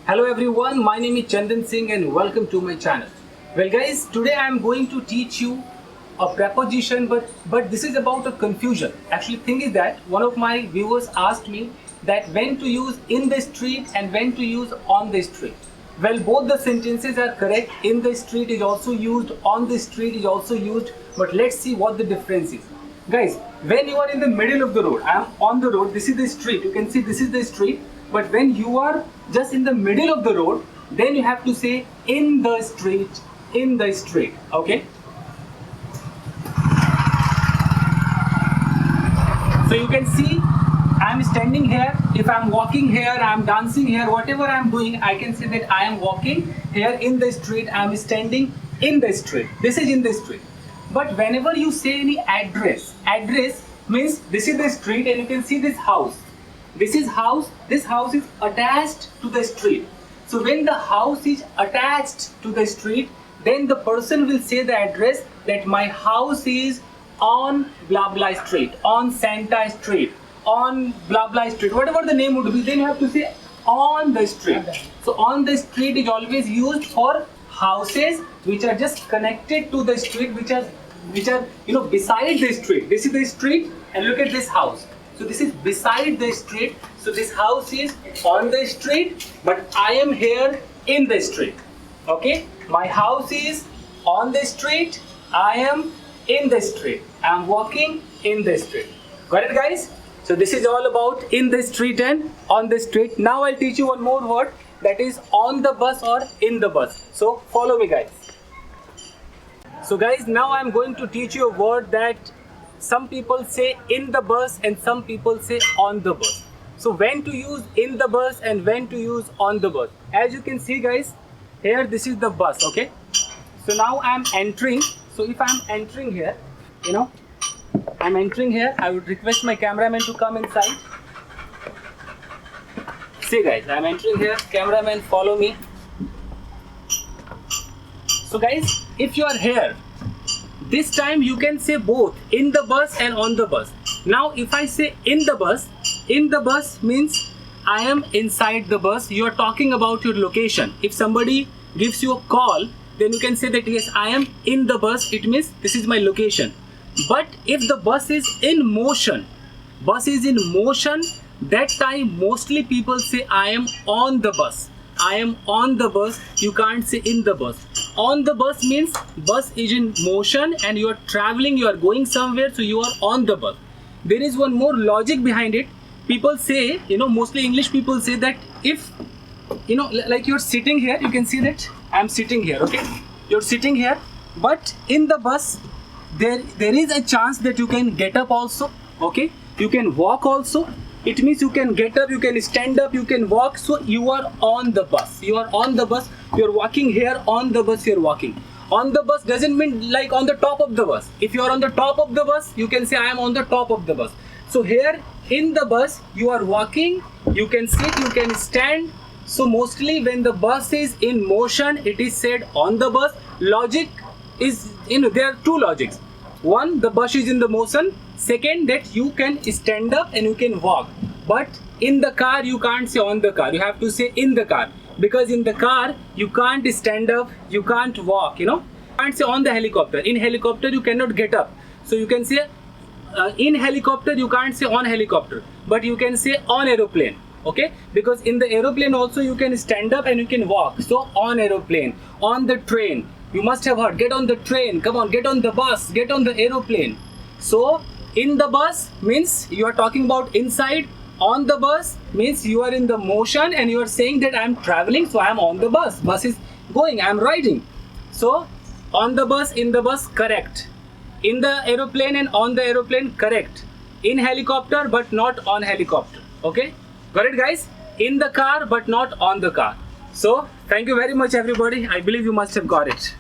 Hello everyone, my name is Chandan Singh and welcome to my channel. Well guys, today I am going to teach you a preposition but this is about a confusion. Actually thing is that one of my viewers asked me that when to use in the street and when to use on the street. Well, both the sentences are correct. In the street is also used, on the street is also used, but let's see what the difference is. Guys, when you are in the middle of the road, I am on the road, this is the street, you can see this is the street, but when you are just in the middle of the road, then you have to say in the street, okay? So you can see I am standing here, if I am walking here, I am dancing here, whatever I am doing, I can say that I am walking here in the street, I am standing in the street. This is in the street. But whenever you say any address means this is the street and you can see this house. This house is attached to the street. So when the house is attached to the street, then the person will say the address that my house is on blah blah street, on Santa street, on blah blah street, whatever the name would be, then you have to say on the street. So on the street is always used for houses which are just connected to the street, which are beside the street. This is the street and look at this house. So this is beside the street. So this house is on the street, but I am here in the street. Okay? My house is on the street. I am in the street. I am walking in the street. Got it, guys? So this is all about in the street and on the street. Now I'll teach you one more word, that is on the bus or in the bus. So follow me, guys. So guys, now I'm going to teach you a word that some people say in the bus and some people say on the bus. So when to use in the bus and when to use on the bus. As you can see, guys, here this is the bus, okay? So now I'm entering. So if I'm entering here, I'm entering here, I would request my cameraman to come inside. See guys, I'm entering here, cameraman follow me. So guys, if you are here, this time you can say both in the bus and on the bus. Now if I say in the bus means I am inside the bus. You are talking about your location. If somebody gives you a call, then you can say that yes, I am in the bus. It means this is my location. But if the bus is in motion, that time mostly people say I am on the bus. I am on the bus. You can't say in the bus. On the bus means bus is in motion and you are traveling, you are going somewhere, so you are on the bus. There is one more logic behind it. People say, mostly English people say that if, like you're sitting here, you can see that I'm sitting here, okay? You're sitting here, but in the bus, there is a chance that you can get up also, okay? You can walk also. It means you can get up, you can stand up, you can walk. So you are on the bus. You are on the bus. You are walking here on the bus. You are walking. On the bus doesn't mean like on the top of the bus. If you are on the top of the bus, you can say I am on the top of the bus. So here in the bus, you are walking. You can sit, you can stand. So mostly when the bus is in motion, it is said on the bus. Logic is, there are two logics. One, the bus is in the motion. Second, that you can stand up and you can walk. But in the car, you can't say on the car. You have to say in the car. Because in the car, you can't stand up, you can't walk, You can't say on the helicopter. In helicopter, you cannot get up. So you can say in helicopter, you can't say on helicopter. But you can say on aeroplane. Okay? Because in the aeroplane also, you can stand up and you can walk. So on aeroplane, on the train. You must have heard, get on the train, come on, get on the bus, get on the aeroplane. So, in the bus means you are talking about inside. On the bus means you are in the motion and you are saying that I am traveling, so I am on the bus. Bus is going, I am riding. So, on the bus, in the bus, correct. In the aeroplane and on the aeroplane, correct. In helicopter, but not on helicopter. Okay? Got it, guys? In the car, but not on the car. So, thank you very much, everybody. I believe you must have got it.